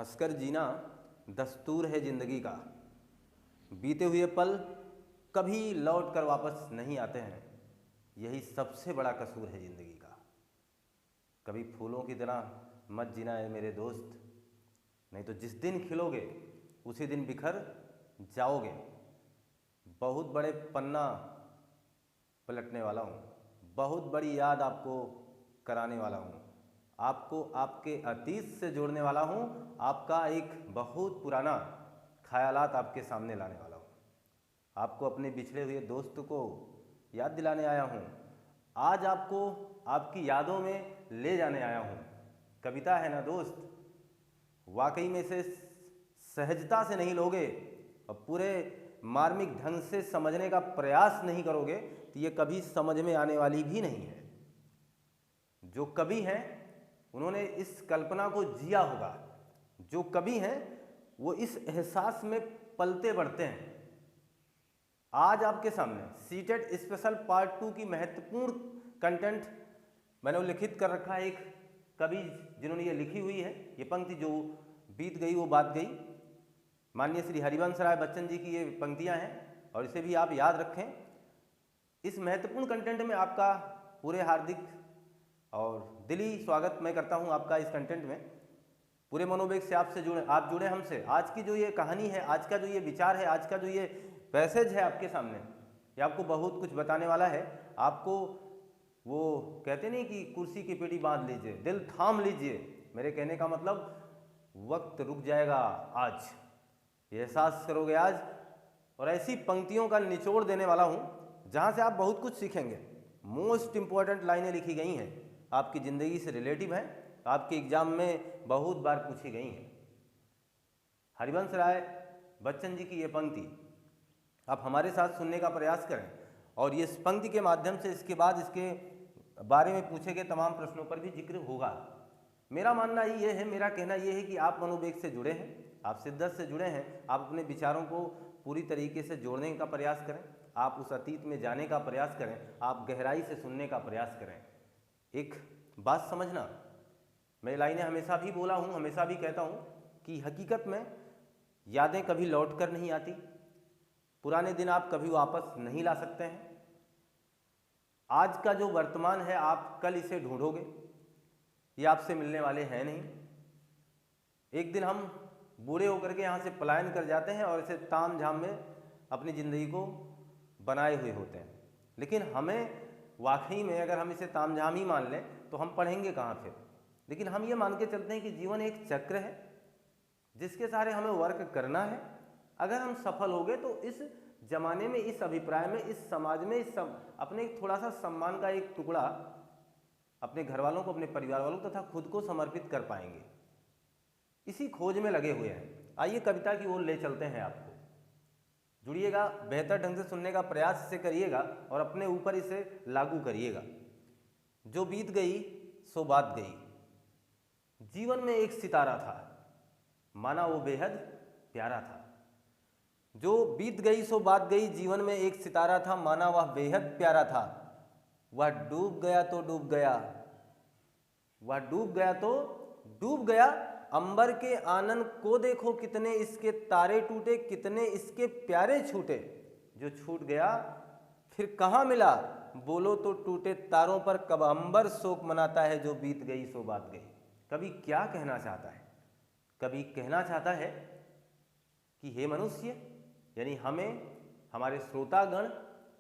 हंसकर जीना दस्तूर है जिंदगी का। बीते हुए पल कभी लौट कर वापस नहीं आते हैं, यही सबसे बड़ा कसूर है जिंदगी का। कभी फूलों की तरह मत जीना है मेरे दोस्त, नहीं तो जिस दिन खिलोगे उसी दिन बिखर जाओगे। बहुत बड़े पन्ना पलटने वाला हूँ, बहुत बड़ी याद आपको कराने वाला हूँ, आपको आपके अतीत से जोड़ने वाला हूँ, आपका एक बहुत पुराना ख्यालात आपके सामने लाने वाला हूँ। आपको अपने बिछड़े हुए दोस्त को याद दिलाने आया हूँ, आज आपको आपकी यादों में ले जाने आया हूँ। कविता है ना दोस्त, वाकई में से सहजता से नहीं लोगे और पूरे मार्मिक ढंग से समझने का प्रयास नहीं करोगे तो ये कभी समझ में आने वाली भी नहीं है। जो कवि हैं उन्होंने इस कल्पना को जिया होगा, जो कवि हैं वो इस एहसास में पलते बढ़ते हैं। आज आपके सामने सीटेट स्पेशल पार्ट 2 की महत्वपूर्ण कंटेंट मैंने उल्लिखित कर रखा है। एक कवि जिन्होंने ये लिखी हुई है, ये पंक्ति जो बीत गई वो बात गई, माननीय श्री हरिवंश राय बच्चन जी की ये पंक्तियां हैं और इसे भी आप याद रखें। इस महत्वपूर्ण कंटेंट में आपका पूरे हार्दिक और दिली स्वागत मैं करता हूं आपका इस कंटेंट में। पूरे मनोवेग से आपसे जुड़े, आप जुड़े हमसे। आज की जो ये कहानी है, आज का जो ये विचार है, आज का जो ये पैसेज है आपके सामने, ये आपको बहुत कुछ बताने वाला है। आपको वो कहते नहीं कि कुर्सी की पेटी बांध लीजिए, दिल थाम लीजिए। मेरे कहने का मतलब वक्त रुक जाएगा आज, ये एहसास करोगे आज। और ऐसी पंक्तियों का निचोड़ देने वाला हूँ जहाँ से आप बहुत कुछ सीखेंगे। मोस्ट इंपॉर्टेंट लाइनें लिखी गई हैं, आपकी ज़िंदगी से रिलेटिव हैं, आपके एग्जाम में बहुत बार पूछी गई हैं। हरिवंश राय बच्चन जी की ये पंक्ति आप हमारे साथ सुनने का प्रयास करें और ये इस पंक्ति के माध्यम से इसके बाद इसके बारे में पूछे गए तमाम प्रश्नों पर भी जिक्र होगा। मेरा मानना ये है, मेरा कहना ये है कि आप मनोवेग से जुड़े हैं, आप शिद्दत से जुड़े हैं, आप अपने विचारों को पूरी तरीके से जोड़ने का प्रयास करें, आप उस अतीत में जाने का प्रयास करें, आप गहराई से सुनने का प्रयास करें। एक बात समझना, मैं लाइनें हमेशा भी बोला हूँ, हमेशा भी कहता हूँ कि हकीकत में यादें कभी लौट कर नहीं आती, पुराने दिन आप कभी वापस नहीं ला सकते हैं। आज का जो वर्तमान है आप कल इसे ढूंढोगे, ये आपसे मिलने वाले हैं नहीं। एक दिन हम बूढ़े होकर के यहाँ से पलायन कर जाते हैं और इसे ताम झाम में अपनी ज़िंदगी को बनाए हुए होते हैं। लेकिन हमें वाकई में अगर हम इसे ताम झाम ही मान लें तो हम पढ़ेंगे कहाँ फिर। लेकिन हम ये मान के चलते हैं कि जीवन एक चक्र है जिसके सहारे हमें वर्क करना है। अगर हम सफल हो गए तो इस जमाने में, इस अभिप्राय में, इस समाज में, अपने थोड़ा सा सम्मान का एक टुकड़ा अपने घर वालों को, अपने परिवार वालों तथा खुद को समर्पित कर पाएंगे। इसी खोज में लगे हुए हैं। आइए कविता की ओर ले चलते हैं आपको। जुड़िएगा, बेहतर ढंग से सुनने का प्रयास से करिएगा और अपने ऊपर इसे लागू करिएगा। जो बीत गई सो बात गई। जीवन में एक सितारा था, माना वो बेहद प्यारा था। जो बीत गई सो बात गई, जीवन में एक सितारा था, माना वह बेहद प्यारा था। वह डूब गया तो डूब गया, वह डूब गया तो डूब गया। अंबर के आनंद को देखो, कितने इसके तारे टूटे, कितने इसके प्यारे छूटे। जो छूट गया फिर कहाँ मिला, बोलो तो टूटे तारों पर कब अंबर शोक मनाता है। जो बीत गई सो बात गई। कभी क्या कहना चाहता है? कभी कहना चाहता है कि हे मनुष्य, यानी हमें, हमारे श्रोतागण,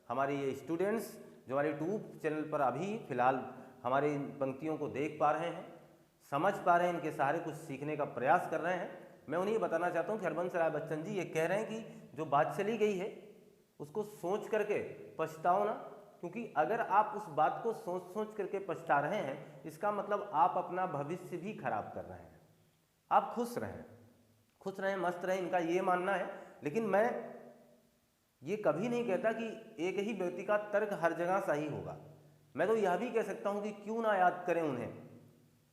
हमारे ये स्टूडेंट्स जो हमारे यूट्यूब चैनल पर अभी फिलहाल हमारे इन पंक्तियों को देख पा रहे हैं, समझ पा रहे हैं, इनके सहारे कुछ सीखने का प्रयास कर रहे हैं, मैं उन्हें बताना चाहता हूँ कि हरिवंश राय बच्चन जी ये कह रहे हैं कि जो बात चली गई है उसको सोच करके पछताओ ना। क्योंकि अगर आप उस बात को सोच सोच करके पछता रहे हैं, इसका मतलब आप अपना भविष्य भी खराब कर रहे हैं। आप खुश रहें, मस्त रहें, इनका ये मानना है। लेकिन मैं ये कभी नहीं कहता कि एक ही व्यक्ति का तर्क हर जगह सही होगा। मैं तो यह भी कह सकता हूँ कि क्यों ना याद करें उन्हें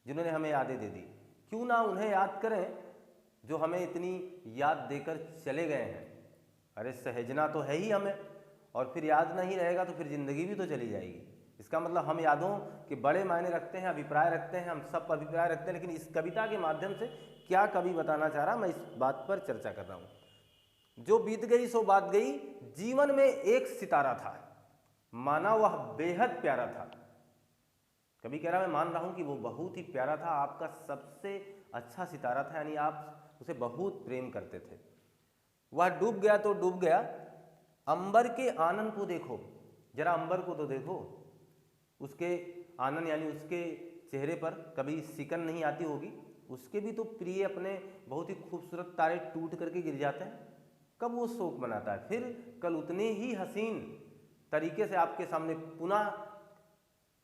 जिन्होंने हमें यादें दे दी, क्यों ना उन्हें याद करें जो हमें इतनी याद देकर चले गए हैं। अरे सहेजना तो है ही हमें, और फिर याद नहीं रहेगा तो फिर ज़िंदगी भी तो चली जाएगी। इसका मतलब हम यादों के बड़े मायने रखते हैं, अभिप्राय रखते हैं, हम सब अभिप्राय रखते हैं, लेकिन इस कविता के माध्यम से क्या कवि बताना चाह रहा, मैं इस बात पर चर्चा कर रहा हूँ। जो बीत गई सो बात गई, जीवन में एक सितारा था, माना वह बेहद प्यारा था। कभी कह रहा मैं मान रहा हूं कि वो बहुत ही प्यारा था, आपका सबसे अच्छा सितारा था, यानी आप उसे बहुत प्रेम करते थे। वह डूब गया तो डूब गया, अंबर के आनंद को देखो, जरा अंबर को तो देखो, उसके आनंद यानी उसके चेहरे पर कभी सिकन नहीं आती होगी। उसके भी तो प्रिय अपने बहुत ही खूबसूरत तारे टूट करके गिर जाते हैं, कब वो शोक मनाता है, फिर कल उतने ही हसीन तरीके से आपके सामने पुनः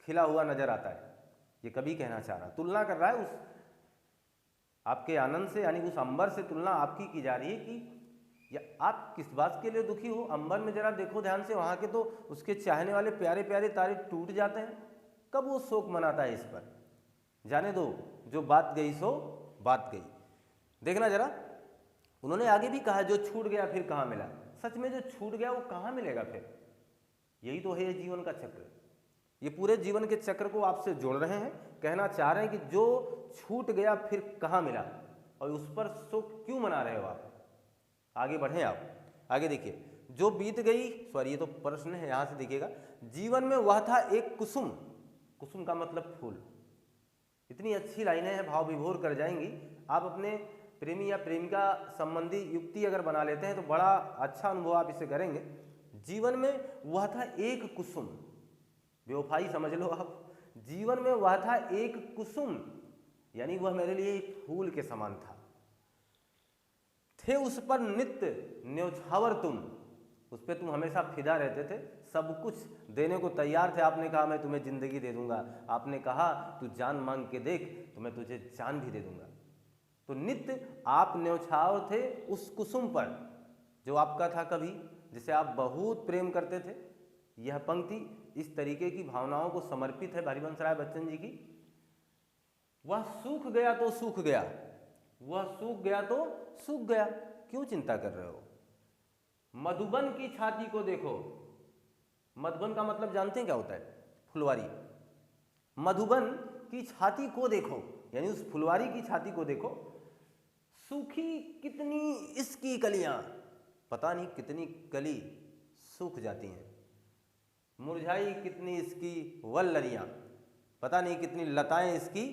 खिला हुआ नजर आता है। ये कभी कहना चाह रहा, तुलना कर रहा है उस आपके आनंद से, यानी उस अंबर से तुलना आपकी की जा रही है कि या आप किस बात के लिए दुखी हो। अंबर में जरा देखो ध्यान से, वहां के तो उसके चाहने वाले प्यारे प्यारे तारे टूट जाते हैं, कब वो शोक मनाता है इस पर। जाने दो, जो बात गई सो बात गई। देखना जरा, उन्होंने आगे भी कहा जो छूट गया फिर कहाँ मिला। सच में जो छूट गया वो कहाँ मिलेगा फिर, यही तो है ये जीवन का चक्र। ये पूरे जीवन के चक्र को आपसे जोड़ रहे हैं, कहना चाह रहे हैं कि जो छूट गया फिर कहाँ मिला, और उस पर शोक क्यों मना रहे हो आप। आगे बढ़ें आप, आगे देखिए, जो बीत गई, सॉरी ये तो प्रश्न है, यहाँ से देखिएगा, जीवन में वह था एक कुसुम, कुसुम का मतलब फूल। इतनी अच्छी लाइनें हैं, भाव विभोर कर जाएंगी। आप अपने प्रेमी या प्रेमिका संबंधी युक्ति अगर बना लेते हैं तो बड़ा अच्छा अनुभव आप इसे करेंगे। जीवन में वह था एक कुसुम, बेवफाई समझ लो आप। जीवन में वह था एक कुसुम, यानी वह मेरे लिए एक फूल के समान था। थे उस पर नित्य न्यौछावर तुम, उस पर तुम हमेशा फिदा रहते थे, सब कुछ देने को तैयार थे। आपने कहा मैं तुम्हें जिंदगी दे दूंगा, आपने कहा तू जान मांग के देख तो मैं तुझे जान भी दे दूंगा। तो नित्य आप न्यौछावर थे उस कुसुम पर जो आपका था कभी, जिसे आप बहुत प्रेम करते थे। यह पंक्ति इस तरीके की भावनाओं को समर्पित है हरिवंश राय बच्चन जी की। वह सूख गया तो सूख गया, वह सूख गया तो सूख गया, क्यों चिंता कर रहे हो। मधुबन की छाती को देखो, मधुबन का मतलब जानते हैं क्या होता है, फुलवारी। मधुबन की छाती को देखो, यानी उस फुलवारी की छाती को देखो। सूखी कितनी इसकी कलियां, पता नहीं कितनी कली सूख जाती हैं। मुरझाई कितनी इसकी वल्लरियां, पता नहीं कितनी लताएं इसकी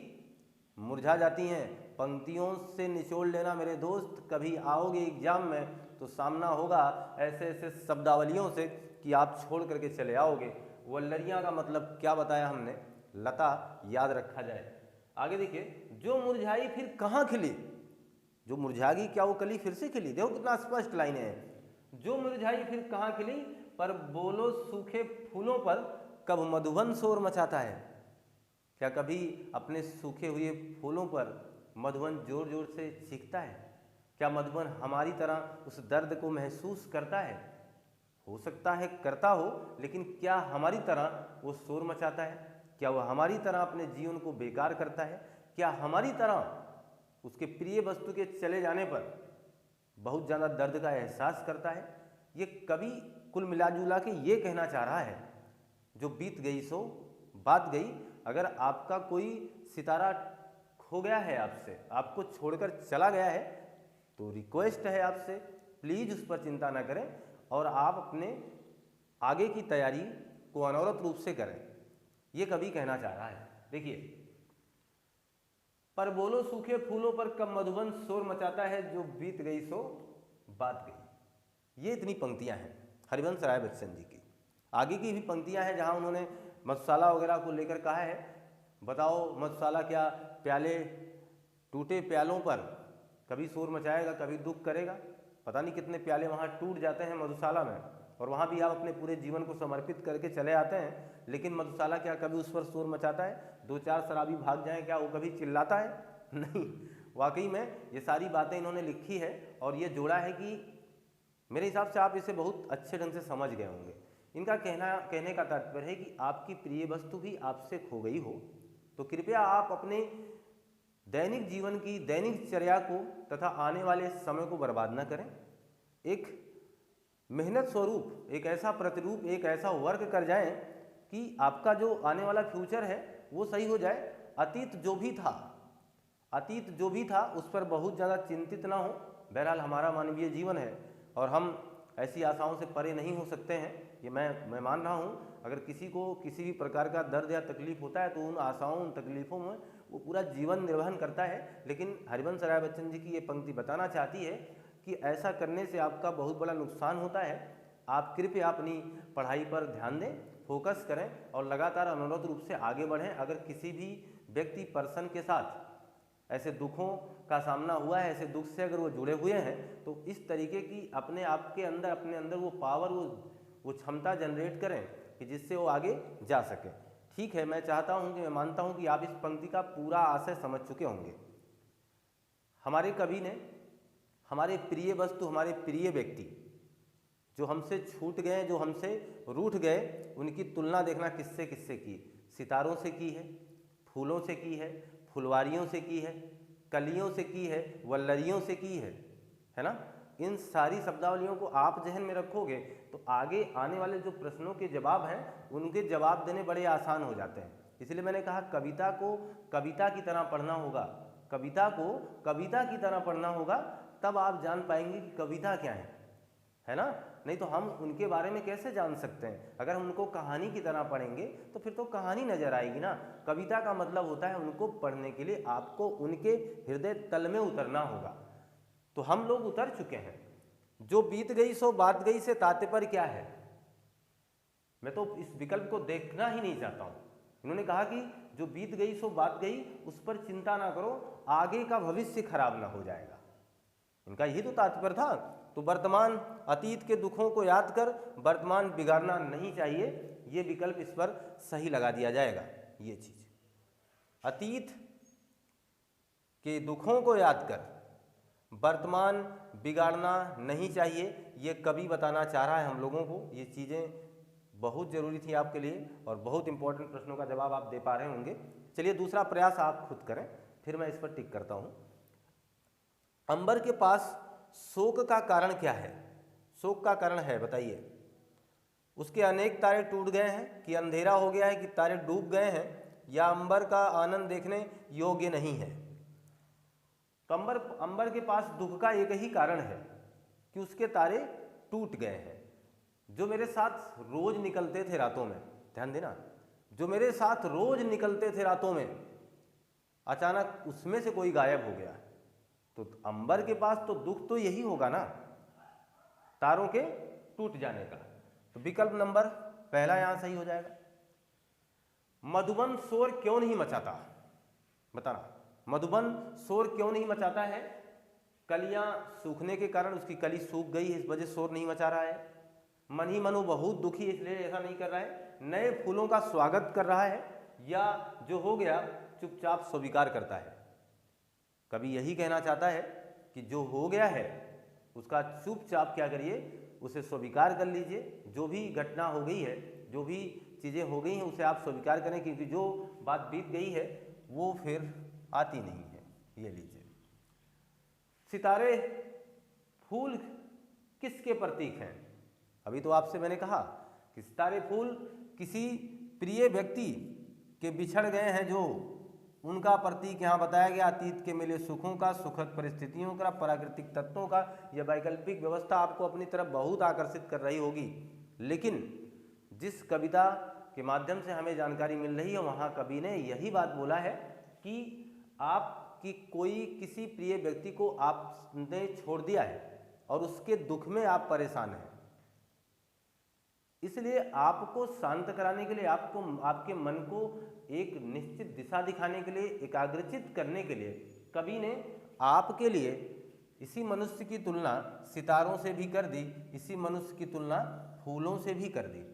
मुरझा जाती हैं। पंक्तियों से निचोड़ लेना मेरे दोस्त, कभी आओगे एग्जाम में तो सामना होगा ऐसे ऐसे शब्दावलियों से कि आप छोड़ करके चले आओगे। वल्लरियां का मतलब क्या बताया हमने, लता, याद रखा जाए। आगे देखिए, जो मुरझाई फिर कहाँ खिली, जो मुरझा गई क्या वो कली फिर से खिली। देखो कितना स्पष्ट लाइनें हैं। जो मुरझाई फिर कहाँ खिली, पर बोलो सूखे फूलों पर कब मधुबन शोर मचाता है। क्या कभी अपने सूखे हुए फूलों पर मधुबन जोर जोर से चीखता है। क्या मधुबन हमारी तरह उस दर्द को महसूस करता है। हो सकता है करता हो, लेकिन क्या हमारी तरह वो शोर मचाता है। क्या वह हमारी तरह अपने जीवन को बेकार करता है। क्या हमारी तरह उसके प्रिय वस्तु के चले जाने पर बहुत ज़्यादा दर्द का एहसास करता है। ये कवि कुल मिला जुला के ये कहना चाह रहा है, जो बीत गई सो बात गई। अगर आपका कोई सितारा खो गया है आपसे, आपको छोड़कर चला गया है, तो रिक्वेस्ट है आपसे, प्लीज़ उस पर चिंता ना करें और आप अपने आगे की तैयारी को अनवरत रूप से करें। ये कवि कहना चाह रहा है। देखिए, पर बोलो सूखे फूलों पर कब मधुबन शोर मचाता है, जो बीत गई सो बात गई। ये इतनी पंक्तियां हैं हरिवंश राय बच्चन जी की। आगे की भी पंक्तियां हैं जहां उन्होंने मधुशाला वगैरह को लेकर कहा है, बताओ मधुशाला क्या प्याले, टूटे प्यालों पर कभी शोर मचाएगा, कभी दुख करेगा। पता नहीं कितने प्याले वहाँ टूट जाते हैं मधुशाला में, और वहाँ भी आप अपने पूरे जीवन को समर्पित करके चले आते हैं, लेकिन मधुशाला क्या कभी उस पर शोर मचाता है। दो चार शराबी भाग जाएं, क्या वो कभी चिल्लाता है? नहीं। वाकई में ये सारी बातें इन्होंने लिखी है और ये जोड़ा है कि मेरे हिसाब से आप इसे बहुत अच्छे ढंग से समझ गए होंगे। इनका कहने का तात्पर्य है कि आपकी प्रिय वस्तु भी आपसे खो गई हो तो कृपया आप अपने दैनिक जीवन की दैनिक चर्या को तथा आने वाले समय को बर्बाद न करें। एक मेहनत स्वरूप एक ऐसा प्रतिरूप, एक ऐसा वर्क कर जाएं कि आपका जो आने वाला फ्यूचर है वो सही हो जाए। अतीत जो भी था उस पर बहुत ज़्यादा चिंतित ना हो। बहरहाल हमारा मानवीय जीवन है और हम ऐसी आशाओं से परे नहीं हो सकते हैं, ये मैं मान रहा हूँ। अगर किसी को किसी भी प्रकार का दर्द या तकलीफ होता है तो उन आशाओं, उन तकलीफ़ों में वो पूरा जीवन निर्वहन करता है। लेकिन हरिवंश राय बच्चन जी की ये पंक्ति बताना चाहती है कि ऐसा करने से आपका बहुत बड़ा नुकसान होता है। आप कृपया अपनी पढ़ाई पर ध्यान दें, फोकस करें और लगातार अनवरत रूप से आगे बढ़ें। अगर किसी भी व्यक्ति पर्सन के साथ ऐसे दुखों का सामना हुआ है, ऐसे दुख से अगर वो जुड़े हुए हैं, तो इस तरीके की अपने अंदर वो पावर, वो क्षमता जनरेट करें कि जिससे वो आगे जा सके। ठीक है, मैं मानता हूँ कि आप इस पंक्ति का पूरा आशय समझ चुके होंगे। हमारे कवि ने हमारे प्रिय वस्तु, हमारे प्रिय व्यक्ति जो हमसे छूट गए, जो हमसे रूठ गए, उनकी तुलना देखना किससे की। सितारों से की है, फूलों से की है, फुलवारियों से की है, कलियों से की है, वल्लरियों से की है ना। इन सारी शब्दावलियों को आप जहन में रखोगे तो आगे आने वाले जो प्रश्नों के जवाब हैं उनके जवाब देने बड़े आसान हो जाते हैं। इसलिए मैंने कहा कविता को कविता की तरह पढ़ना होगा, कविता को कविता की तरह पढ़ना होगा, तब आप जान पाएंगे कि कविता क्या है ना। नहीं तो हम उनके बारे में कैसे जान सकते हैं। अगर हम उनको कहानी की तरह पढ़ेंगे तो फिर तो कहानी नजर आएगी ना। कविता का मतलब होता है उनको पढ़ने के लिए आपको उनके हृदय तल में उतरना होगा। तो हम लोग उतर चुके हैं। जो बीत गई सो बात गई से तात्पर्य क्या है, मैं तो इस विकल्प को देखना ही नहीं चाहता हूं। इन्होंने कहा कि जो बीत गई सो बात गई, उस पर चिंता ना करो, आगे का भविष्य खराब ना हो जाएगा। इनका यही तो तात्पर्य था। तो वर्तमान अतीत के दुखों को याद कर वर्तमान बिगाड़ना नहीं चाहिए, ये विकल्प इस पर सही लगा दिया जाएगा। ये चीज, अतीत के दुखों को याद कर वर्तमान बिगाड़ना नहीं चाहिए, ये कवि बताना चाह रहा है हम लोगों को। ये चीज़ें बहुत ज़रूरी थी आपके लिए और बहुत इंपॉर्टेंट प्रश्नों का जवाब आप दे पा रहे होंगे। चलिए दूसरा प्रयास आप खुद करें, फिर मैं इस पर टिक करता हूँ। अंबर के पास शोक का कारण क्या है? शोक का कारण है, बताइए। उसके अनेक तारे टूट गए हैं, कि अंधेरा हो गया है, कि तारे डूब गए हैं, या अंबर का आनंद देखने योग्य नहीं है। तो अंबर के पास दुख का एक ही कारण है कि उसके तारे टूट गए हैं। जो मेरे साथ रोज निकलते थे रातों में, ध्यान देना, जो मेरे साथ रोज निकलते थे रातों में, अचानक उसमें से कोई गायब हो गया। तो अंबर के पास तो दुख तो यही होगा ना, तारों के टूट जाने का। तो विकल्प नंबर पहला यहां सही हो जाएगा। मधुबन शोर क्यों नहीं मचाता, बताना। मधुबन शोर क्यों नहीं मचाता है? कलियां सूखने के कारण उसकी कली सूख गई है, इस वजह शोर नहीं मचा रहा है। मन ही मन वो बहुत दुखी है, इसलिए ऐसा नहीं कर रहा है। नए फूलों का स्वागत कर रहा है, या जो हो गया चुपचाप स्वीकार करता है। कभी यही कहना चाहता है कि जो हो गया है उसका चुपचाप क्या करिए, उसे स्वीकार कर लीजिए। जो भी घटना हो गई है, जो भी चीज़ें हो गई हैं, उसे आप स्वीकार करें, क्योंकि जो बात बीत गई है वो फिर आती नहीं है। ये लीजिए, सितारे फूल किसके प्रतीक हैं? अभी तो आपसे मैंने कहा कि सितारे फूल किसी प्रिय व्यक्ति के बिछड़ गए हैं, जो उनका प्रतीक यहाँ बताया गया। अतीत के मिले सुखों का, सुखद परिस्थितियों का, प्राकृतिक तत्वों का। यह वैकल्पिक व्यवस्था आपको अपनी तरफ बहुत आकर्षित कर रही होगी, लेकिन जिस कविता के माध्यम से हमें जानकारी मिल रही है, वहाँ कवि ने यही बात बोला है कि आपकी किसी प्रिय व्यक्ति को आपने छोड़ दिया है और उसके दुख में आप परेशान हैं। इसलिए आपको शांत कराने के लिए, आपके मन को एक निश्चित दिशा दिखाने के लिए, एकाग्रचित करने के लिए कवि ने आपके लिए इसी मनुष्य की तुलना सितारों से भी कर दी, इसी मनुष्य की तुलना फूलों से भी कर दी।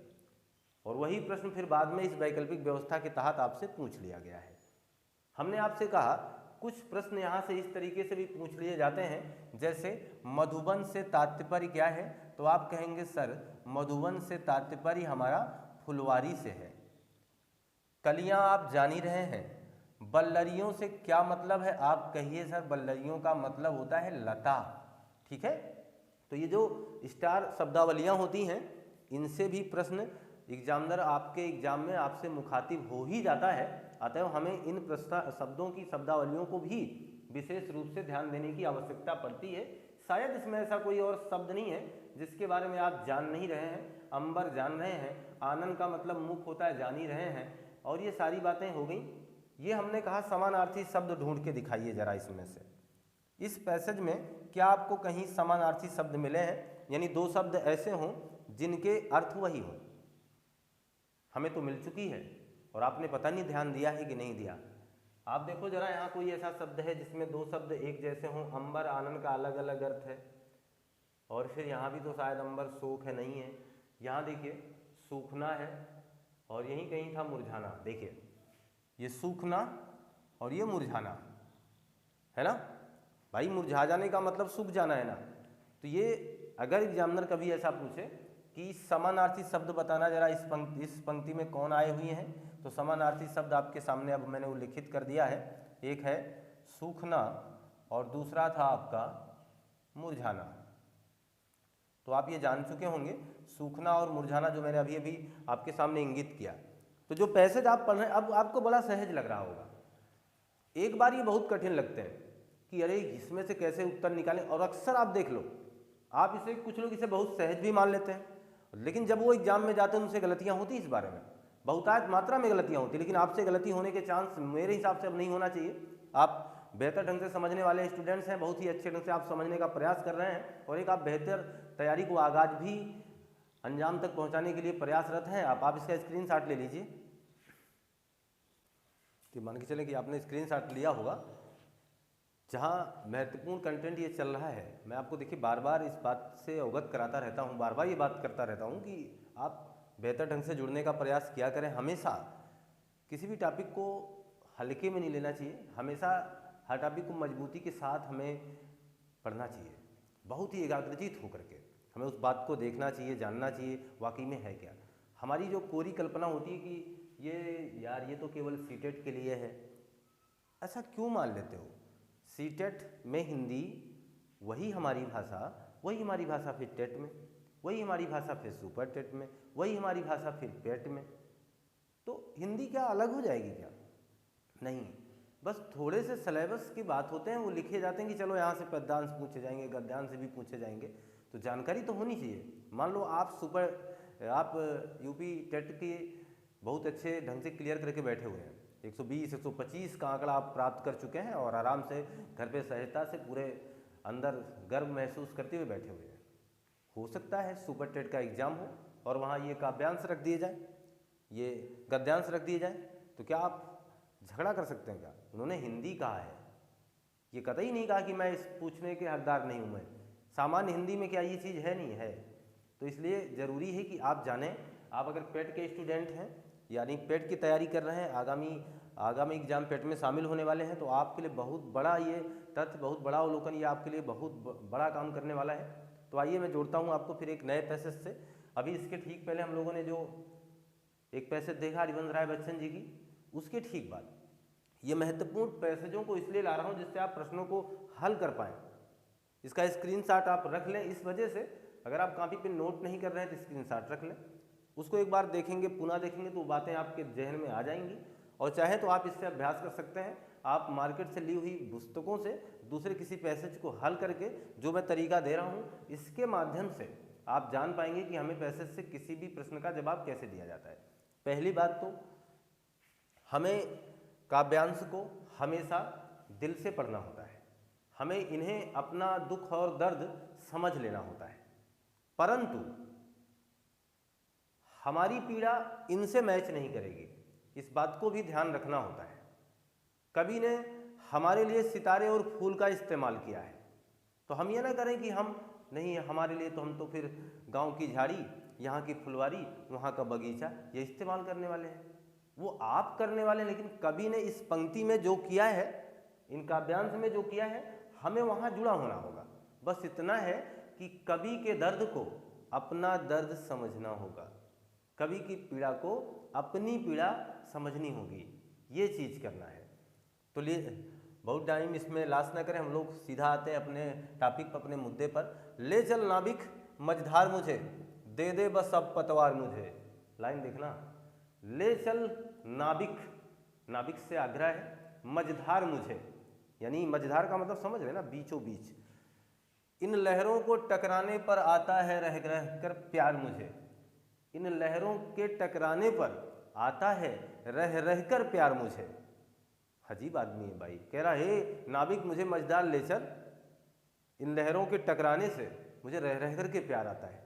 और वही प्रश्न फिर बाद में इस वैकल्पिक व्यवस्था के तहत आपसे पूछ लिया गया है। हमने आपसे कहा कुछ प्रश्न यहाँ से इस तरीके से भी पूछ लिए जाते हैं, जैसे मधुबन से तात्पर्य क्या है? तो आप कहेंगे सर मधुबन से तात्पर्य हमारा फुलवारी से है। कलियां आप जान ही रहे हैं। बल्लरियों से क्या मतलब है? आप कहिए सर बल्लरियों का मतलब होता है लता। ठीक है, तो ये जो स्टार शब्दावलियां होती हैं, इनसे भी प्रश्न एग्जामिनर आपके एग्जाम में आपसे मुखातिब हो ही जाता है, अतएव हमें इन शब्दों की शब्दावलियों को भी विशेष रूप से ध्यान देने की आवश्यकता पड़ती है। शायद इसमें ऐसा कोई और शब्द नहीं है जिसके बारे में आप जान नहीं रहे हैं। अंबर जान रहे हैं, आनंद का मतलब मुख होता है, जान ही रहे हैं, और ये सारी बातें हो गई। ये हमने कहा समानार्थी शब्द ढूंढ के दिखाइए जरा इसमें से। इस पैसेज में क्या आपको कहीं समानार्थी शब्द मिले हैं, यानी दो शब्द ऐसे हों जिनके अर्थ वही हों? हमें तो मिल चुकी है और आपने पता नहीं ध्यान दिया है कि नहीं दिया। आप देखो जरा, यहाँ कोई ऐसा शब्द है जिसमें दो शब्द एक जैसे हों? अंबर आनंद का अलग अलग अर्थ है, और फिर यहाँ भी तो शायद अंबर शोक है, नहीं है। यहाँ देखिए सूखना है, और यहीं कहीं था मुरझाना। देखिए ये सूखना और ये मुरझाना है ना भाई, मुरझा जाने का मतलब सूख जाना है ना। तो ये अगर एग्जामिनर कभी ऐसा पूछे कि समानार्थी शब्द बताना जरा इस पंक्ति में कौन आए हुए हैं, तो समानार्थी शब्द आपके सामने अब मैंने उल्लिखित कर दिया है। एक है सूखना और दूसरा था आपका मुरझाना। तो आप ये जान चुके होंगे सूखना और मुरझाना, जो मैंने अभी अभी आपके सामने इंगित किया। तो जो पैसेज आप पढ़ रहे हैं अब आपको बड़ा सहज लग रहा होगा। एक बार ये बहुत कठिन लगते हैं कि अरे इसमें से कैसे उत्तर निकालें, और अक्सर आप देख लो, आप इसे, कुछ लोग इसे बहुत सहज भी मान लेते हैं, लेकिन जब वो एग्जाम में जाते हैं उनसे गलतियां होती इस बारे में, बहुतायत मात्रा में गलतियां होती। लेकिन आपसे गलती होने के चांस मेरे हिसाब से अब नहीं होना चाहिए। आप बेहतर ढंग से समझने वाले स्टूडेंट्स हैं, बहुत ही अच्छे ढंग से आप समझने का प्रयास कर रहे हैं, और एक आप बेहतर तैयारी को आगाज भी अंजाम तक पहुंचाने के लिए प्रयासरत हैं। आप इसका स्क्रीनशॉट ले लीजिए, कि मान के चलें कि आपने स्क्रीनशॉट लिया होगा जहाँ महत्वपूर्ण कंटेंट ये चल रहा है। मैं आपको देखिए बार बार इस बात से अवगत कराता रहता हूँ, बार बार ये बात करता रहता हूँ कि आप बेहतर ढंग से जुड़ने का प्रयास किया करें। हमेशा किसी भी टॉपिक को हल्के में नहीं लेना चाहिए, हमेशा हर टॉपिक को मजबूती के साथ हमें पढ़ना चाहिए, बहुत ही एकाग्रचित होकर के हमें उस बात को देखना चाहिए, जानना चाहिए वाकई में है क्या। हमारी जो कोरी कल्पना होती है कि ये तो केवल सीटेट के लिए है, ऐसा क्यों मान लेते हो? सीटेट में हिंदी वही हमारी भाषा, वही हमारी भाषा फिर टेट में, वही हमारी भाषा फिर सुपर टेट में, वही हमारी भाषा फिर पेट में। तो हिंदी क्या अलग हो जाएगी क्या? नहीं, बस थोड़े से सिलेबस की बात होते हैं, वो लिखे जाते हैं कि चलो यहाँ से पद्यांश पूछे जाएंगे, गद्यांश भी पूछे जाएंगे, तो जानकारी तो होनी चाहिए। मान लो आप यूपी टेट की बहुत अच्छे ढंग से क्लियर करके बैठे हुए हैं, 120 125 का आंकड़ा आप प्राप्त कर चुके हैं, और आराम से घर पे सहजता से पूरे अंदर गर्व महसूस करते हुए बैठे हुए हैं। हो सकता है सुपर टेट का एग्जाम हो और वहाँ ये काव्यांश रख दिए जाए, ये गद्यांश रख दिए जाए, तो क्या आप झगड़ा कर सकते हैं क्या? उन्होंने हिंदी कहा है, ये कतई नहीं कहा कि मैं इस पूछने के हकदार नहीं हूँ। मैं सामान्य हिंदी में क्या ये चीज़ है? नहीं है। तो इसलिए ज़रूरी है कि आप जानें। आप अगर पेट के स्टूडेंट हैं, यानी पेट की तैयारी कर रहे हैं, आगामी एग्जाम पेट में शामिल होने वाले हैं, तो आपके लिए बहुत बड़ा ये तथ्य, बहुत बड़ा अवलोकन, ये आपके लिए बहुत बड़ा काम करने वाला है। तो आइए मैं जोड़ता हूँ आपको फिर एक नए पैसेज से। अभी इसके ठीक पहले हम लोगों ने जो एक पैसेज देखा हरिवंश राय बच्चन जी की, उसके ठीक बाद ये महत्वपूर्ण पैसेजों को इसलिए ला रहा हूँ जिससे आप प्रश्नों को हल कर पाएँ। इसका स्क्रीनशॉट आप रख लें, इस वजह से अगर आप कॉपी पे नोट नहीं कर रहे हैं तो स्क्रीनशॉट रख लें, उसको एक बार देखेंगे, पुनः देखेंगे तो बातें आपके जहन में आ जाएंगी। और चाहे तो आप इससे अभ्यास कर सकते हैं, आप मार्केट से ली हुई पुस्तकों से दूसरे किसी पैसेज को हल करके, जो मैं तरीका दे रहा हूँ, इसके माध्यम से आप जान पाएंगे कि हमें पैसेज से किसी भी प्रश्न का जवाब कैसे दिया जाता है। पहली बात तो हमें काव्यांश को हमेशा दिल से पढ़ना होता है, हमें इन्हें अपना दुख और दर्द समझ लेना होता है, परंतु हमारी पीड़ा इनसे मैच नहीं करेगी, इस बात को भी ध्यान रखना होता है। कवि ने हमारे लिए सितारे और फूल का इस्तेमाल किया है, तो हम ये ना करें कि हम नहीं, हमारे लिए तो हम तो फिर गांव की झाड़ी, यहाँ की फुलवारी, वहाँ का बगीचा ये इस्तेमाल करने वाले हैं। वो आप करने वाले हैं, लेकिन कवि ने इस पंक्ति में जो किया है, इन काव्यांश में जो किया है, हमें वहाँ जुड़ा होना होगा। बस इतना है कि कवि के दर्द को अपना दर्द समझना होगा, कवि की पीड़ा को अपनी पीड़ा समझनी होगी, ये चीज़ करना है। तो बहुत टाइम इसमें लास्ट ना करें, हम लोग सीधा आते हैं अपने टॉपिक पर, अपने मुद्दे पर। ले चल नाबिक मझधार मुझे, दे दे बस अब पतवार मुझे, लाइन देखना, ले चल नाबिक, नाबिक से आग्रह है, मझधार मुझे, यानी मझधार का मतलब समझ रहे ना, बीचों बीच। इन लहरों को टकराने पर आता है रह रह कर प्यार मुझे, इन लहरों के टकराने पर आता है रह रह कर प्यार मुझे। अजीब आदमी है भाई, कह रहा है नाबिक मुझे मझधार ले चल, इन लहरों के टकराने से मुझे रह रह कर के प्यार आता है।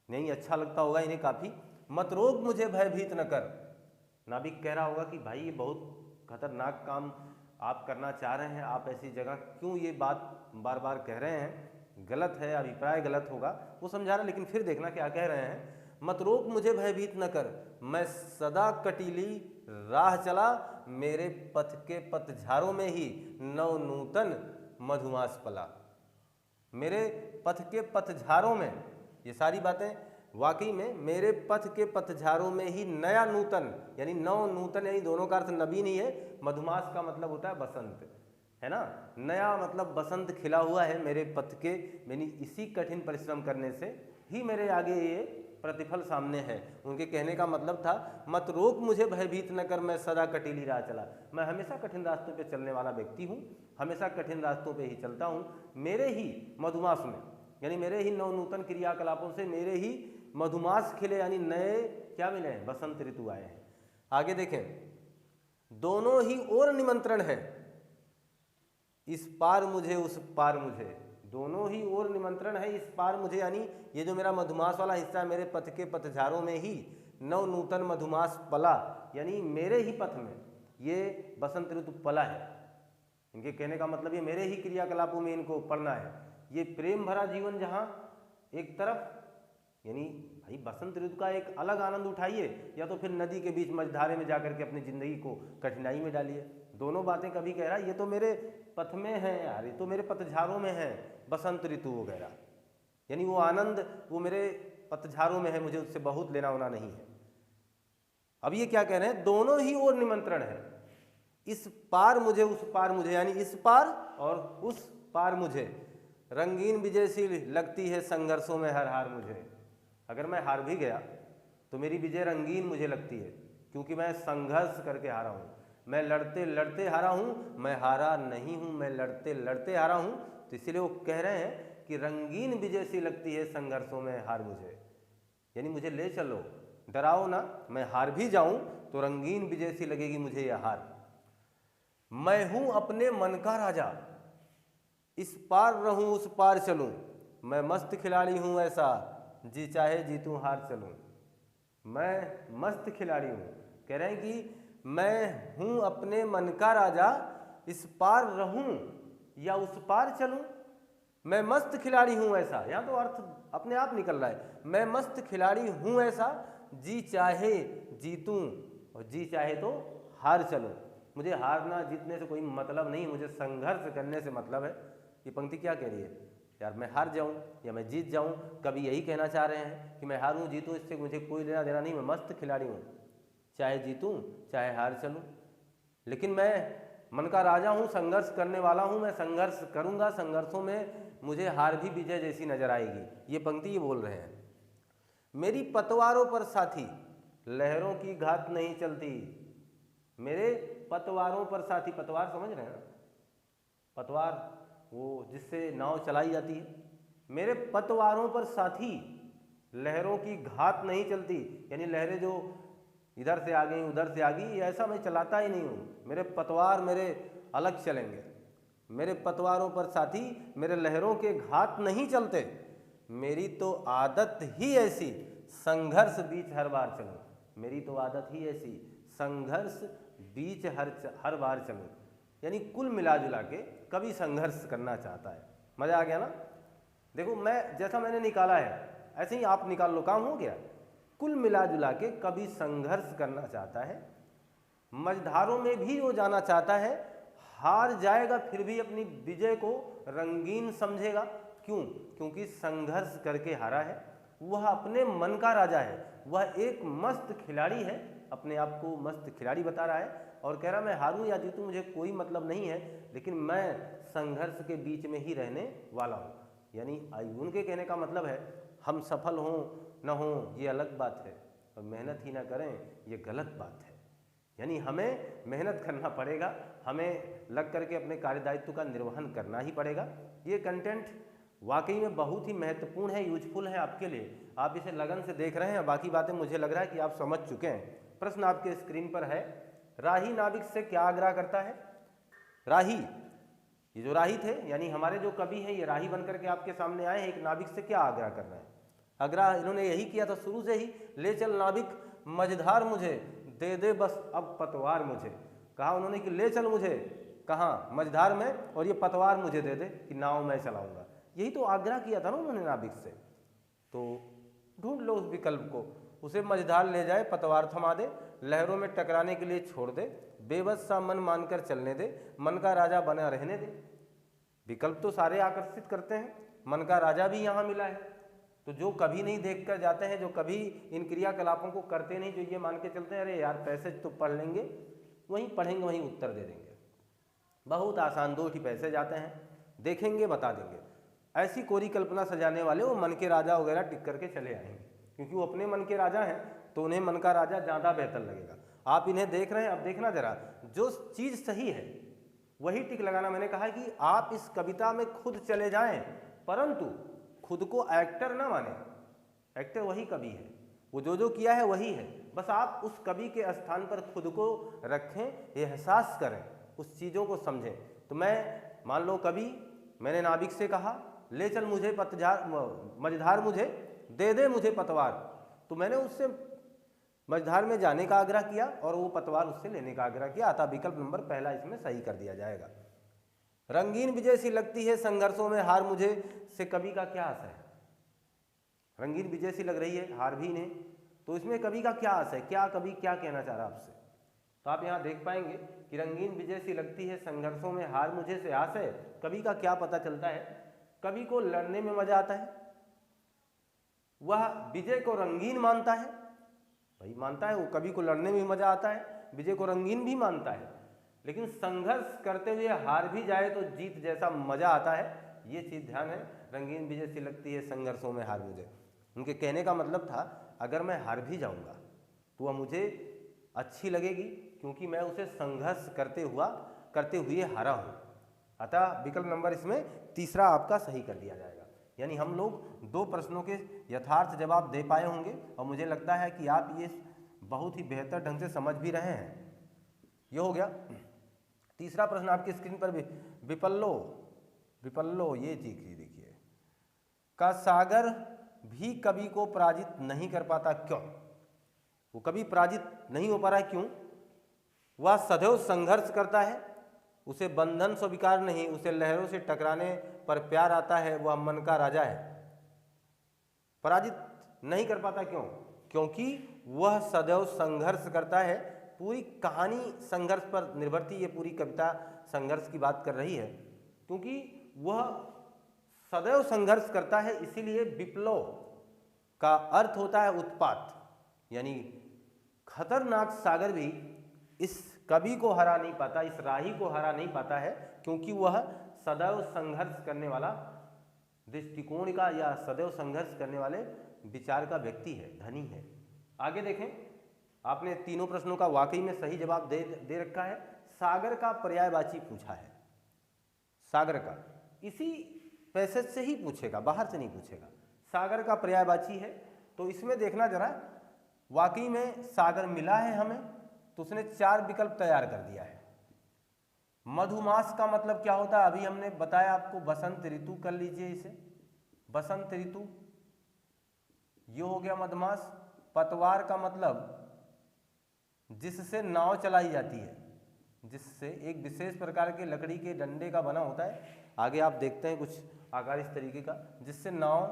नहीं अच्छा लगता होगा इन्हें काफ़ी। मत रोक मुझे भयभीत न कर, नाबिक कह रहा होगा कि भाई ये बहुत खतरनाक काम आप करना चाह रहे हैं, आप ऐसी जगह क्यों ये बात बार बार कह रहे हैं, गलत है, अभिप्राय गलत होगा, वो समझा रहा। लेकिन फिर देखना क्या कह रहे हैं, मत रोक मुझे भयभीत न कर, मैं सदा कटीली राह चला, मेरे पथ के पतझारों में ही नव नूतन मधुमास पला। मेरे पथ के पतझारों में, ये सारी बातें वाकई में मेरे पथ के पतझारों में ही नया नूतन, यानी नव नूतन, यानी दोनों का अर्थ नवीन ही है। मधुमास का मतलब होता है बसंत, है ना, नया मतलब बसंत खिला हुआ है मेरे पथ के, यानी इसी कठिन परिश्रम करने से ही मेरे आगे ये प्रतिफल सामने है। उनके कहने का मतलब था, मत रोक मुझे भयभीत न कर, मैं सदा कटीली राह चला, मैं हमेशा कठिन रास्तों पे चलने वाला व्यक्ति हूँ, हमेशा कठिन रास्तों पे ही चलता हूँ। मेरे ही मधुमास में, यानी मेरे ही नवनूतन क्रियाकलापों से मेरे ही मधुमास खिले, यानी नए क्या मिले हैं, बसंत ऋतु आए हैं। आगे देखें, दोनों ही ओर निमंत्रण है, इस पार मुझे उस पार मुझे, दोनों ही ओर निमंत्रण है, इस पार मुझे, यानी ये जो मेरा मधुमास वाला हिस्सा है, मेरे पथ के पतझारों में ही नव नूतन मधुमास पला, यानी मेरे ही पथ में ये बसंत ऋतु पला है। इनके कहने का मतलब ये मेरे ही क्रियाकलापों में इनको पढ़ना है। ये प्रेम भरा जीवन जहाँ एक तरफ, यानी भाई बसंत ऋतु का एक अलग आनंद उठाइए, या तो फिर नदी के बीच मझधारे में जाकर के अपनी ज़िंदगी को कठिनाई में डालिए। दोनों बातें कभी कह रहा है, ये तो मेरे पथ में है यार, ये तो मेरे पतझारों में है बसंत ऋतु वगैरह, यानी वो आनंद वो मेरे पतझारों में है, मुझे उससे बहुत लेना होना नहीं है। अब ये क्या कह रहे हैं, दोनों ही ओर निमंत्रण है, इस पार मुझे उस पार मुझे, यानी इस पार और उस पार मुझे। रंगीन विजय सी लगती है संघर्षों में हर हार मुझे, अगर मैं हार भी गया तो मेरी विजय रंगीन मुझे लगती है, क्योंकि मैं संघर्ष करके हारा हूँ, मैं लड़ते लड़ते हारा हूँ, मैं हारा नहीं हूँ, मैं लड़ते लड़ते हारा हूँ। तो इसीलिए वो कह रहे हैं कि रंगीन विजय सी लगती है संघर्षों में हार मुझे, यानी मुझे ले चलो, डराओ ना, मैं हार भी जाऊँ तो रंगीन विजय सी लगेगी मुझे यह हार। मैं हूँ अपने मन का राजा, इस पार रहूँ उस पार चलूँ, मैं मस्त खिलाड़ी हूँ ऐसा, जी चाहे जीतूँ हार चलूँ। मैं मस्त खिलाड़ी हूँ, कह रहे हैं कि मैं हूँ अपने मन का राजा, इस पार रहूँ या उस पार चलूँ, मैं मस्त खिलाड़ी हूँ ऐसा। यहाँ तो अर्थ अपने आप निकल रहा है, मैं मस्त खिलाड़ी हूँ ऐसा, जी चाहे जीतूँ और जी चाहे तो हार चलूँ। मुझे हारना जीतने से कोई मतलब नहीं, मुझे संघर्ष करने से मतलब है। ये पंक्ति क्या कह रही है यार, मैं हार जाऊं या मैं जीत जाऊं, कभी यही कहना चाह रहे हैं कि मैं हारूं जीतूं इससे मुझे कोई लेना देना नहीं, मैं मस्त खिलाड़ी हूं, चाहे जीतूं चाहे हार चलूं, लेकिन मैं मन का राजा हूं, संघर्ष करने वाला हूं, मैं संघर्ष करूंगा, संघर्षों में मुझे हार भी विजय जैसी नजर आएगी। ये पंक्ति ये बोल रहे हैं। मेरी पतवारों पर साथी लहरों की घात नहीं चलती, मेरे पतवारों पर साथी, पतवार समझ रहे हैं ना, पतवार वो जिससे नाव चलाई जाती है। मेरे पतवारों पर साथी लहरों की घात नहीं चलती, यानी लहरें जो इधर से आ गई उधर से आ गई, ऐसा मैं चलाता ही नहीं हूँ, मेरे पतवार मेरे अलग चलेंगे। मेरे पतवारों पर साथी मेरे लहरों के घात नहीं चलते, मेरी तो आदत ही ऐसी संघर्ष बीच हर बार चलूँ, मेरी तो आदत ही ऐसी संघर्ष बीच हर बार चलूँ, यानी कुल मिला जुला के कभी संघर्ष करना चाहता है। मज़ा आ गया ना। देखो मैं जैसा मैंने निकाला है ऐसे ही आप निकाल लो, काम हो गया। कुल मिला जुला के कभी संघर्ष करना चाहता है, मझधारों में भी वो जाना चाहता है, हार जाएगा फिर भी अपनी विजय को रंगीन समझेगा। क्यों? क्योंकि संघर्ष करके हारा है, वह अपने मन का राजा है, वह एक मस्त खिलाड़ी है, अपने आप को मस्त खिलाड़ी बता रहा है और कह रहा मैं हारूं या जीतूं मुझे कोई मतलब नहीं है, लेकिन मैं संघर्ष के बीच में ही रहने वाला हूं। यानी उनके कहने का मतलब है हम सफल हों न हों ये अलग बात है, और मेहनत ही ना करें, ये गलत बात है। यानी हमें मेहनत करना पड़ेगा, हमें लग करके अपने कार्यदायित्व का निर्वहन करना ही पड़ेगा। ये कंटेंट वाकई में बहुत ही महत्वपूर्ण है, यूजफुल है आपके लिए। आप इसे लगन से देख रहे हैं, बाकी बातें मुझे लग रहा है कि आप समझ चुके हैं। प्रश्न आपके स्क्रीन पर है, राही नाविक से क्या आग्रह करता है? राही, ये जो राही थे यानी हमारे जो कवि हैं, ये राही बनकर के आपके सामने आए हैं, एक नाविक से क्या आग्रह कर रहे हैं? आग्रह इन्होंने यही किया था शुरू से ही, ले चल नाविक मझधार मुझे, दे दे बस अब पतवार मुझे। कहा उन्होंने कि ले चल मुझे, कहाँ? मझधार में, और ये पतवार मुझे दे दे कि नाव मैं चलाऊंगा। यही तो आग्रह किया था ना उन्होंने नाविक से। तो ढूंढ लो उस विकल्प को, उसे मझधार ले जाए, पतवार थमा दे, लहरों में टकराने के लिए छोड़ दे, बेबस सा मन मानकर चलने दे, मन का राजा बना रहने दे। विकल्प तो सारे आकर्षित करते हैं, मन का राजा भी यहाँ मिला है। तो जो कभी नहीं देख कर जाते हैं, जो कभी इन क्रियाकलापों को करते नहीं, जो ये मान के चलते हैं अरे यार पैसेज तो पढ़ लेंगे, वहीं पढ़ेंगे वहीं उत्तर दे देंगे, बहुत आसान, 2 ही पैसे जाते हैं, देखेंगे बता देंगे, ऐसी कोरी कल्पना सजाने वाले वो मन के राजा वगैरह टिक करके चले आएंगे, क्योंकि वो अपने मन के राजा हैं तो उन्हें मन का राजा ज़्यादा बेहतर लगेगा। आप इन्हें देख रहे हैं, अब देखना जरा, जो चीज़ सही है वही टिक लगाना। मैंने कहा कि आप इस कविता में खुद चले जाएं, परंतु खुद को एक्टर ना माने। एक्टर वही कवि है, वो जो किया है वही है, बस आप उस कवि के स्थान पर खुद को रखें, एहसास करें, उस चीज़ों को समझें। तो मैं मान लो कवि, मैंने नाविक से कहा ले चल मुझे मझधार मुझे, दे दे मुझे पतवार, तो मैंने उससे मझधार में जाने का आग्रह किया और वो पतवार उससे लेने का आग्रह किया। अतः विकल्प नंबर पहला इसमें सही कर दिया जाएगा। रंगीन विजय सी लगती है संघर्षों में हार मुझे, से कवि का क्या आशय है? रंगीन विजय सी लग रही है, हार भी नहीं, तो इसमें कवि का क्या आशय, क्या कवि क्या कहना चाह रहा है आपसे? तो आप यहाँ देख पाएंगे कि रंगीन विजय सी लगती है संघर्षों में हार मुझे से आशय, कवि का क्या पता चलता है? कवि को लड़ने में मजा आता है, वह विजय को रंगीन मानता है, भाई मानता है वो, कवि को लड़ने में मजा आता है, विजय को रंगीन भी मानता है, लेकिन संघर्ष करते हुए हार भी जाए तो जीत जैसा मजा आता है, ये चीज ध्यान है। रंगीन विजय सी लगती है संघर्षों में हार मुझे, उनके कहने का मतलब था अगर मैं हार भी जाऊंगा तो वह मुझे अच्छी लगेगी, क्योंकि मैं उसे संघर्ष करते हुए हारा हूं। अतः विकल्प नंबर इसमें तीसरा आपका सही कर दिया जाएगा। यानी हम लोग 2 प्रश्नों के यथार्थ जवाब दे पाए होंगे, और मुझे लगता है कि आप ये बहुत ही बेहतर ढंग से समझ भी रहे हैं। ये हो गया। तीसरा प्रश्न आपकी स्क्रीन पर विपल्लो ये चीज देखिए, का सागर भी कवि को पराजित नहीं कर पाता, क्यों? वो कभी पराजित नहीं हो पा रहा है, क्यों? वह सदैव संघर्ष करता है, उसे बंधन स्वीकार नहीं, उसे लहरों से टकराने पर प्यार आता है, वह मन का राजा है। पराजित नहीं कर पाता क्यों? क्योंकि वह सदैव संघर्ष करता है। पूरी कहानी संघर्ष पर निर्भर थी, ये पूरी कविता संघर्ष की बात कर रही है, क्योंकि वह सदैव संघर्ष करता है, इसीलिए विप्लव का अर्थ होता है उत्पात, यानी खतरनाक सागर भी इस कवि को हरा नहीं पाता, इस राही को हरा नहीं पाता है, क्योंकि वह सदैव संघर्ष करने वाला दृष्टिकोण का या सदैव संघर्ष करने वाले विचार का व्यक्ति है, धनी है। आगे देखें, आपने तीनों प्रश्नों का वाकई में सही जवाब दे रखा है। सागर का पर्यायवाची पूछा है, सागर का इसी पैसेज से ही पूछेगा, बाहर से नहीं पूछेगा। सागर का पर्यायवाची है, तो इसमें देखना जरा, वाकई में सागर मिला है हमें, तो उसने 4 विकल्प तैयार कर दिया है। मधुमास का मतलब क्या होता है, अभी हमने बताया आपको, बसंत ऋतु कर लीजिए इसे, बसंत ऋतु, ये हो गया मधुमास। पतवार का मतलब जिससे नाव चलाई जाती है, जिससे एक विशेष प्रकार के लकड़ी के डंडे का बना होता है, आगे आप देखते हैं कुछ आकार इस तरीके का, जिससे नाव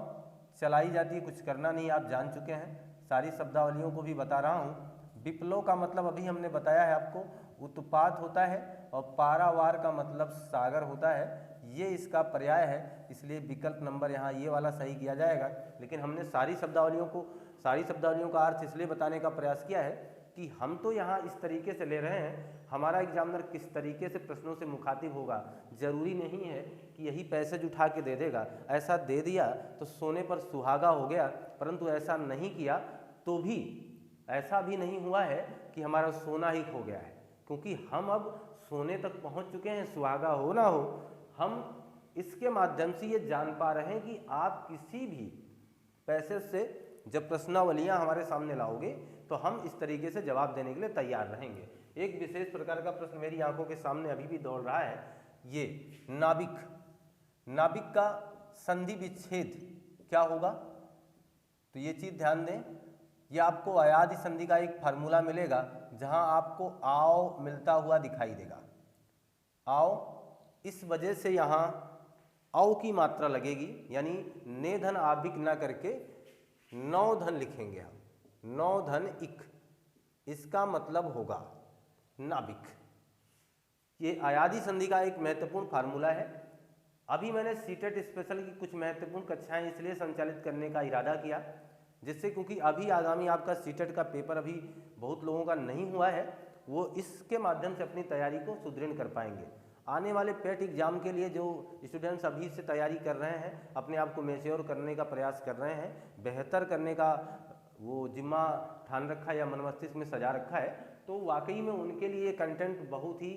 चलाई जाती है, कुछ करना नहीं, आप जान चुके हैं, सारी शब्दावलियों को भी बता रहा हूँ। विप्लव का मतलब अभी हमने बताया है आपको, उत्पात होता है, और पारावार का मतलब सागर होता है, ये इसका पर्याय है, इसलिए विकल्प नंबर यहाँ ये वाला सही किया जाएगा। लेकिन हमने सारी शब्दावलियों का अर्थ इसलिए बताने का प्रयास किया है कि हम तो यहाँ इस तरीके से ले रहे हैं, हमारा एग्जामिनर किस तरीके से प्रश्नों से मुखातिब होगा, जरूरी नहीं है कि यही पैसेज उठा के दे देगा। ऐसा दे दिया तो सोने पर सुहागा हो गया, परंतु ऐसा नहीं किया तो भी ऐसा भी नहीं हुआ है कि हमारा सोना ही खो गया है, क्योंकि हम अब सोने तक पहुंच चुके हैं। सुहागा हो ना हो, हम इसके माध्यम से ये जान पा रहे हैं कि आप किसी भी पैसे से जब प्रश्नावलियां हमारे सामने लाओगे तो हम इस तरीके से जवाब देने के लिए तैयार रहेंगे। एक विशेष प्रकार का प्रश्न मेरी आंखों के सामने अभी भी दौड़ रहा है, ये नाभिक, नाभिक का संधि विच्छेद क्या होगा? तो ये चीज ध्यान दें, ये आपको अयादि संधि का एक फार्मूला मिलेगा जहां आपको आओ मिलता हुआ दिखाई देगा। आओ, इस वजह से यहां औ की मात्रा लगेगी, यानी ने धन आबिक ना करके नौ धन लिखेंगे हम, नौ धन इक, इसका मतलब होगा नाभिक। ये अयादि संधि का एक महत्वपूर्ण फार्मूला है। अभी मैंने सीटेट स्पेशल की कुछ महत्वपूर्ण कक्षाएं इसलिए संचालित करने का इरादा किया, जिससे क्योंकि अभी आगामी आपका सीटेट का पेपर अभी बहुत लोगों का नहीं हुआ है, वो इसके माध्यम से अपनी तैयारी को सुदृढ़ कर पाएंगे। आने वाले पेट एग्जाम के लिए जो स्टूडेंट्स अभी से तैयारी कर रहे हैं, अपने आप को मैच्योर करने का प्रयास कर रहे हैं, बेहतर करने का वो जिम्मा ठान रखा है या मन मस्तिष्क में सजा रखा है, तो वाकई में उनके लिए कंटेंट बहुत ही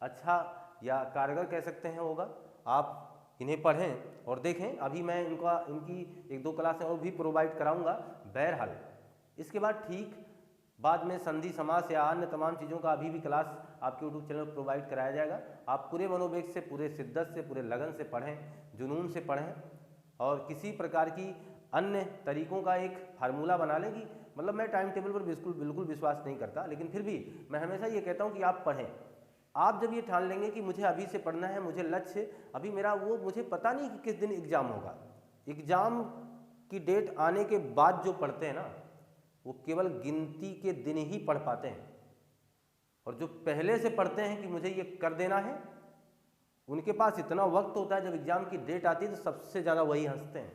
अच्छा या कारगर कह सकते हैं होगा। आप इन्हें पढ़ें और देखें। अभी मैं इनकी एक दो क्लासें और भी प्रोवाइड कराऊंगा। बहरहाल इसके बाद ठीक बाद में संधि समास या अन्य तमाम चीज़ों का अभी भी क्लास आपके यूट्यूब चैनल पर प्रोवाइड कराया जाएगा। आप पूरे मनोवेग से, पूरे शिद्दत से, पूरे लगन से पढ़ें, जुनून से पढ़ें, और किसी प्रकार की अन्य तरीकों का एक फार्मूला बना लें कि मतलब मैं टाइम टेबल पर बिल्कुल विश्वास नहीं करता, लेकिन फिर भी मैं हमेशा ये कहता हूँ कि आप पढ़ें। आप जब ये ठान लेंगे कि मुझे अभी से पढ़ना है, मुझे लक्ष्य अभी मेरा वो, मुझे पता नहीं कि किस दिन एग्ज़ाम होगा, एग्ज़ाम की डेट आने के बाद जो पढ़ते हैं ना, वो केवल गिनती के दिन ही पढ़ पाते हैं, और जो पहले से पढ़ते हैं कि मुझे ये कर देना है, उनके पास इतना वक्त होता है, जब एग्ज़ाम की डेट आती है तो सबसे ज़्यादा वही हंसते हैं,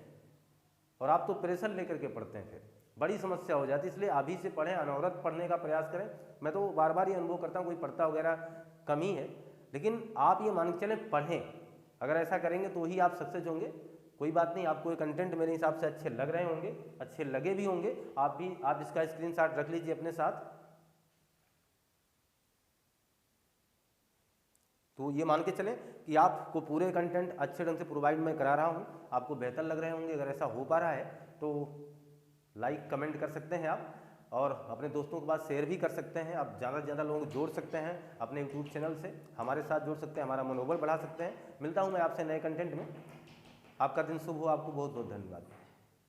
और आप तो प्रेशर लेकर के पढ़ते हैं, फिर बड़ी समस्या हो जाती है। इसलिए अभी से पढ़ें, अनवरत पढ़ने का प्रयास करें। मैं तो बार बार ये अनुभव करता हूँ, कोई पढ़ता वगैरह कम ही है, लेकिन आप ये मान के चलें पढ़ें। अगर ऐसा करेंगे तो ही आप सक्सेस होंगे। कोई बात नहीं, आपको ये कंटेंट मेरे हिसाब से अच्छे लग रहे होंगे, अच्छे लगे भी होंगे, आप इसका स्क्रीनशॉट रख लीजिए अपने साथ। तो ये मान के चलें कि आपको पूरे कंटेंट अच्छे ढंग से प्रोवाइड मैं करा रहा हूँ, आपको बेहतर लग रहे होंगे। अगर ऐसा हो पा रहा है तो लाइक कमेंट कर सकते हैं आप, और अपने दोस्तों के पास शेयर भी कर सकते हैं। आप ज़्यादा से ज़्यादा लोग जोड़ सकते हैं अपने यूट्यूब चैनल से, हमारे साथ जोड़ सकते हैं, हमारा मनोबल बढ़ा सकते हैं। मिलता हूँ मैं आपसे नए कंटेंट में। आपका दिन शुभ हो, आपको बहुत बहुत धन्यवाद।